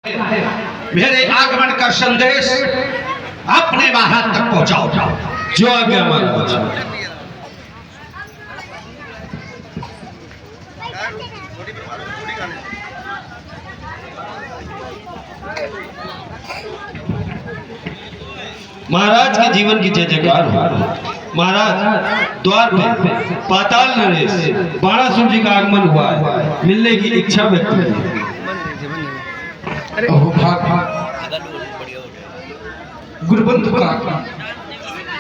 मेरे आगमन का संदेश अपने महाराज तक पहुंचाओ। जो आज्ञा महाराज। महाराज के जीवन की जय जयकार हो। महाराज द्वार पे पाताल नरेश बाणासुर जी का आगमन हुआ है, मिलने की इच्छा व्यक्त की। गुरुबंधु का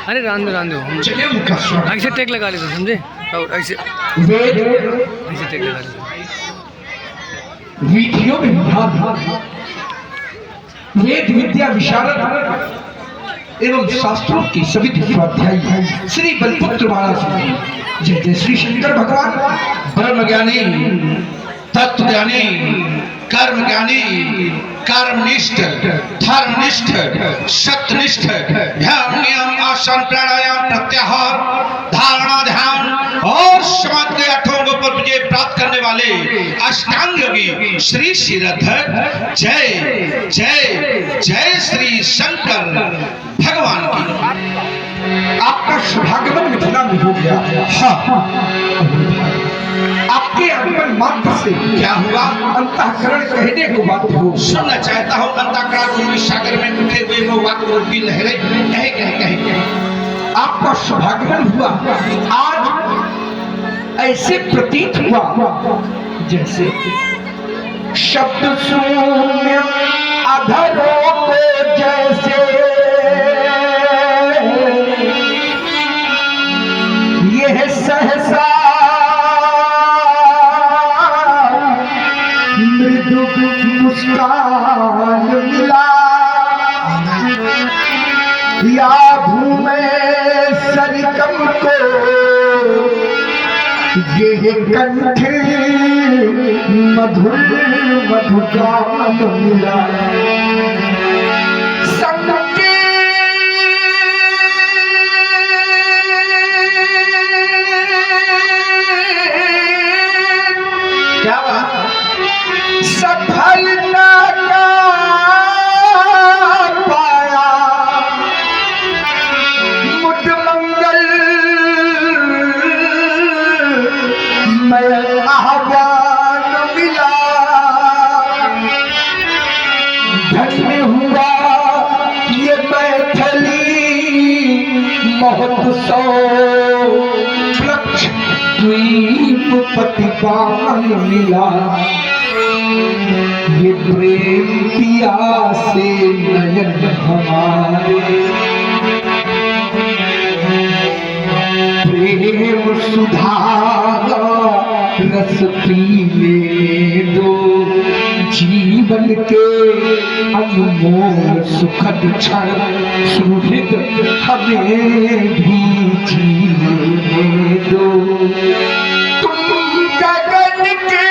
अरे रान दो चलिए उनका स्वागत। ऐसे टेक लगा ले तो समझे, और ऐसे वेद टेक लगा ले। विधियों में वेद विद्या विशारद एवं शास्त्रों की सभी स्वाध्यायी श्री बलपुत्र महाराज। जय जय श्री शंकर भगवान। ब्रह्म ज्ञानी, तत्व ज्ञानी, कर्म ज्ञानी, कर्मनिष्ठ, धर्मनिष्ठ, सत्यनिष्ठ, ध्यान नियम आसन प्राणायाम प्रत्याहार धारणा ध्यान और समाज के अठों पर विजय प्राप्त करने वाले अष्टांग योगी श्री श्रीधर जय जय जय श्री शंकर भगवान की। आपका शुभागमन मिथिला में हो गया। हाँ, आपके आगमन मात्र से क्या हुआ? अंतःकरण कहने को बात हो सुनना चाहता हूँ। अंतःकरण सागर में उठे हुए वो वाक की लहरें कहे कहे कहे कहे आपका शुभागमन हुआ। आज ऐसे प्रतीत हुआ जैसे शब्द शून्य अधरों को जैसे यह सहसा मृदु मुस्कान मिला या भूमे सरकम को ये कंठ मधुर मधुगान मिला। क्या बात? सफलता का पाया मुझ मंगल मैं आह्वान मिला। धन्य हुआ ये मैथिली महोत्सव वृक्ष द्वीप प्रतिपान मिला। ये प्रेम पिया से नयन हमारे प्रेम सुधा रस पीने दो। जीवन के अनमोल सुखद क्षण सुहृद हमें भी जीने दो। तुम गगन के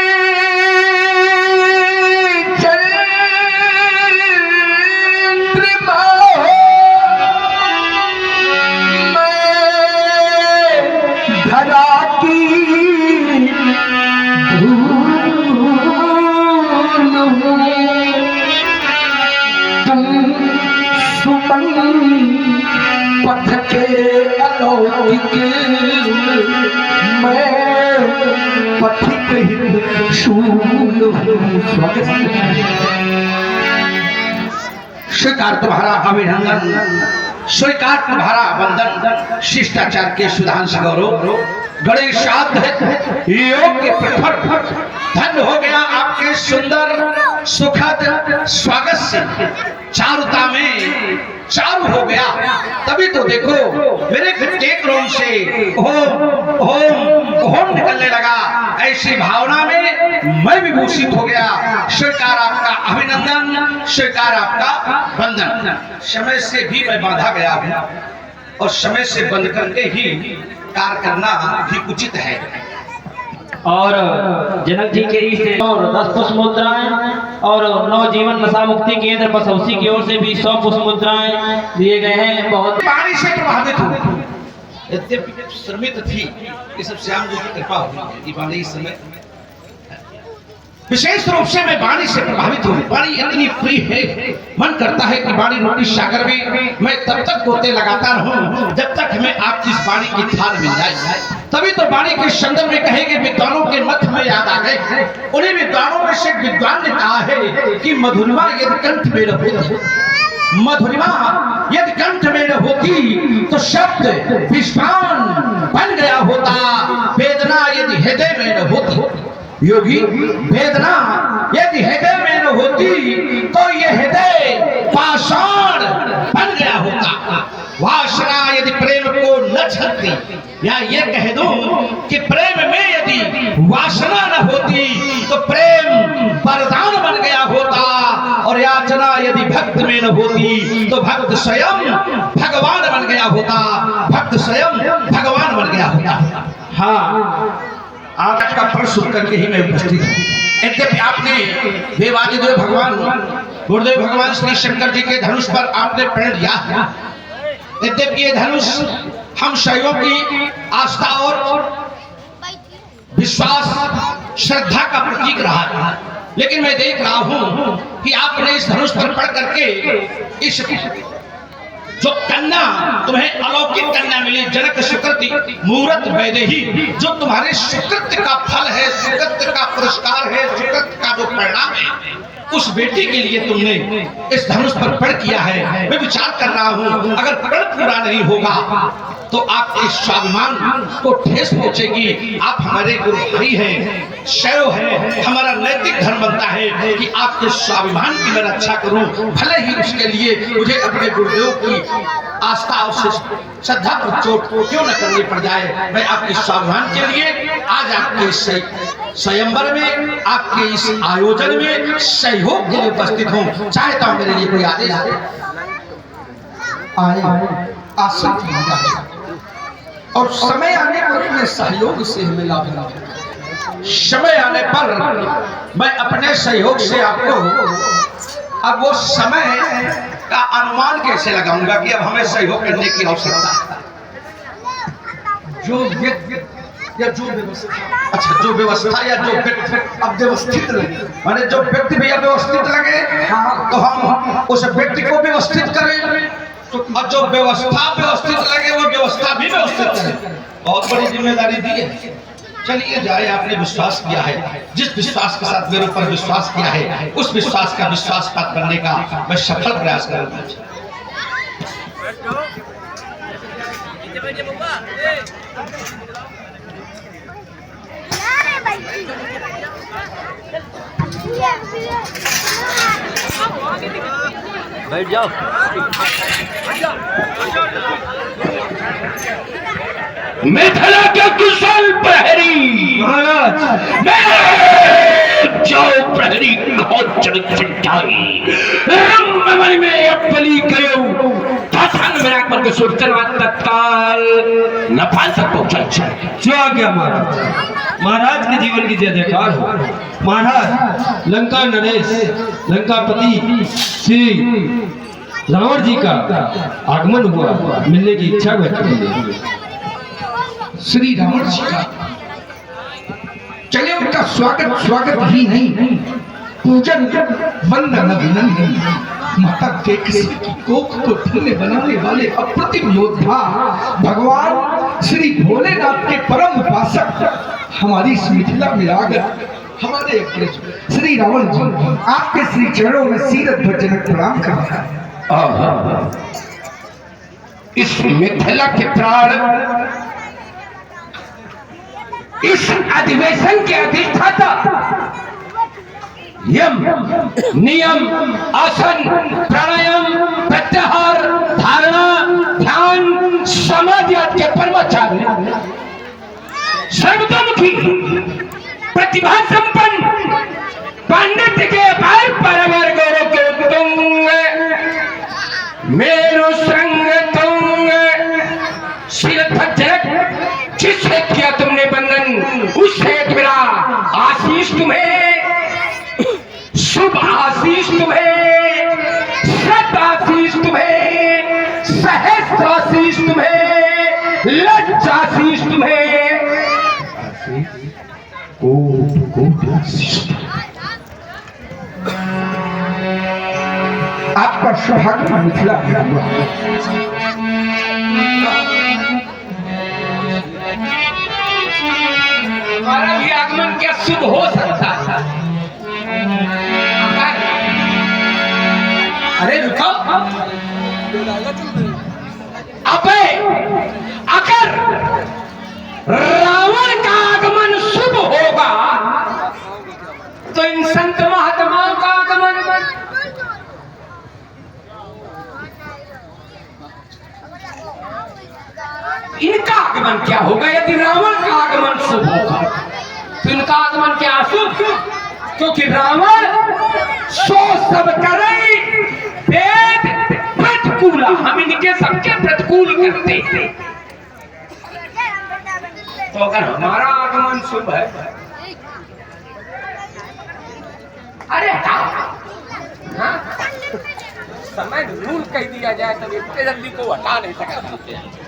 पथ के अलौकिक मैं पथिक हित शूल स्वीकार तुम्हारा अभिनंदन, स्वीकार तुम्हारा वंदन। शिष्टाचार के सुधांश गौरव गणेश योग के प्रखर धन्य हो गया आपके सुंदर सुखद स्वागत से। चारुता में चालू हो गया, तभी तो देखो मेरे प्रत्येक रोम से ओम ओम ओम निकलने लगा। ऐसी भावना में मैं विभूषित हो गया। स्वीकार आपका अभिनंदन, स्वीकार आपका वंदन। समय से भी मैं बांधा गया हूँ और समय से बंध करके ही कार्य करना भी उचित है। और जनक जी के इस और 10 पुष्प मुद्राएं और नवजीवन नशा मुक्ति केंद्र बसौसी की ओर से भी 100 पुष्प मुद्राएं दिए गए हैं। बहुत पानी से प्रभावित हो, यद्यपि श्रमित थी, ये सब श्याम जी की कृपा हुई है। इस समय विशेष रूप से मैं वाणी से प्रभावित हूँ। वाणी इतनी प्रिय है, मन करता है कि वाणी रोटी सागर में मैं तब तक गोते लगाता रहूं जब तक हमें आपकी इस वाणी की थाल मिल जाए। तभी तो वाणी के संदर्भ में कहेंगे विद्वानों के मत में याद आ गए। उन्हीं विद्वानों में से एक विद्वान ने कहा है कि मधुरिमा यदि कंठ में न होती, मधुरिमा यदि कंठ में न होती तो शब्द विश्वान बन गया होता, वेदना यदि हृदय में न होती। योगी, वेदना यदि हृदय में न होती तो ये हृदय पाषाण बन गया होता। वासना यदि प्रेम को न छलती, या ये कह दूं कि प्रेम में यदि वासना न होती तो प्रेम वरदान बन गया होता, और याचना यदि भक्त में न होती तो भक्त स्वयं भगवान बन गया होता, भक्त स्वयं भगवान बन गया होता। हाँ, आज का प्रश्न सुन करके ही मैं उपस्थित हूँ। यद्यपि आपने देवादिदेव भगवान गुरुदेव भगवान श्री शंकर जी के धनुष पर आपने प्रण लिया है, यद्यपि ये धनुष हम शैवों की आस्था और विश्वास श्रद्धा का प्रतीक रहा है, लेकिन मैं देख रहा हूं कि आपने इस धनुष पर पढ़ करके इस जो कन्या तुम्हें अलौकिक कन्या मिली, जनक सुकृति मूरत वैदेही, जो तुम्हारे सुकृत का फल है, सुकृत का पुरस्कार है, सुकृत का जो परिणाम है, उस बेटी के लिए तुमने इस धनुष पर प्रण किया है। मैं विचार कर रहा हूं अगर प्रण पूरा नहीं होगा तो आपके स्वाभिमान को ठेस पहुंचेगी। आप हमारे गुरु भाई हैं, शैव है, हमारा नैतिक धर्म बनता है कि आपके स्वाभिमान की मैं रक्षा करूं, भले ही उसके लिए मुझे अपने गुरुदेव की आस्था और श्रद्धा पर चोट क्यों न करनी पड़ जाए। मैं आपके स्वाभिमान के लिए आज आपके स्वयंवर में, आपके इस आयोजन में सहयोग के लिए उपस्थित हूँ। चाहता हूँ मेरे लिए कोई आदेश आए, आसन और समय आने पर अपने सहयोग से हमें लाभ मिले। समय आने पर मैं अपने सहयोग से आपको, अब वो समय का अनुमान कैसे लगाऊंगा कि अब हमें सहयोग करने की आवश्यकता है। जो या जो व्यवस्था, अच्छा जो व्यवस्था या जो व्यक्ति अब व्यवस्थित लगे, माने जो व्यक्ति भी व्यवस्थित लगे तो हम उस व्यक्ति को व्यवस्थित करें, और जो व्यवस्था व्यवस्थित लगे वो व्यवस्था भी व्यवस्थित करें। बहुत बड़ी जिम्मेदारी दी है। चलिए जाए, आपने विश्वास किया है, जिस विश्वास के साथ मेरे ऊपर विश्वास किया है उस विश्वास का विश्वासपात करने का मैं सफल प्रयास करूंगा। बैठ जाओ। मिथिला के कुशल प्रहरी महाराज, जो प्रहरी रंगमंच में अपली कयो तथन मेरा के सोचन तत्काल न पाल सकतो जो आ गया महाराज। महाराज के जीवन की जय जयकार हो। महाराज, लंका नरेश, लंकापति श्री रावण जी का आगमन हुआ, मिलने की इच्छा व्यक्त की। श्री रावण जी का चले, उनका स्वागत ही नहीं, पूजन वंदन अभिनंदन। माता के कोख को धन्य बनाने वाले अप्रतिम योद्धा भगवान श्री भोलेनाथ के परम उपासक हमारी इस मिथिला में आकर हमारे श्री रावण जी आपके श्री चरणों में सीरत भजनक प्रणाम करता है। इस मिथिला के प्राण, इस अधिवेशन के अधिष्ठाता, यम नियम आसन प्राणायाम प्रत्याहार धारणा ध्यान समाधि के परमाचार्य, सर्वतोमुखी प्रतिभा संपन्न पंडित के भाई परवर गौरव के तुंग मेरो संग तुंग शिरफजरक, जिससे किया तुमने बंधन उससे मेरा आशीष तुम्हें, शुभ आशीष तुम्हें, सत आशीष तुम्हें, सहस्त्र आशीष तुम्हें, लज्जा आशीष तुम्हें, कोट कोट आशीष। आपका सौभाग्य मिथिला में हुआ। हमारा भी आगमन क्या शुभ हो सकता था? अरे रुको, अबे अगर रावण का आगमन शुभ होगा तो इन संत महात्माओं का आगमन इनका आगमन क्या होगा? यदि रावण का आगमन शुभ होगा तो इनका आगमन क्या अशुभ? क्योंकि रावण सो सब करे वेद प्रतिकूल, हम इनके सबके प्रतिकूल करते हैं। तो अगर हमारा आगमन शुभ है, अरे हाँ? समय रूल कह दिया जाए तो इतने जल्दी को हटा नहीं सकते।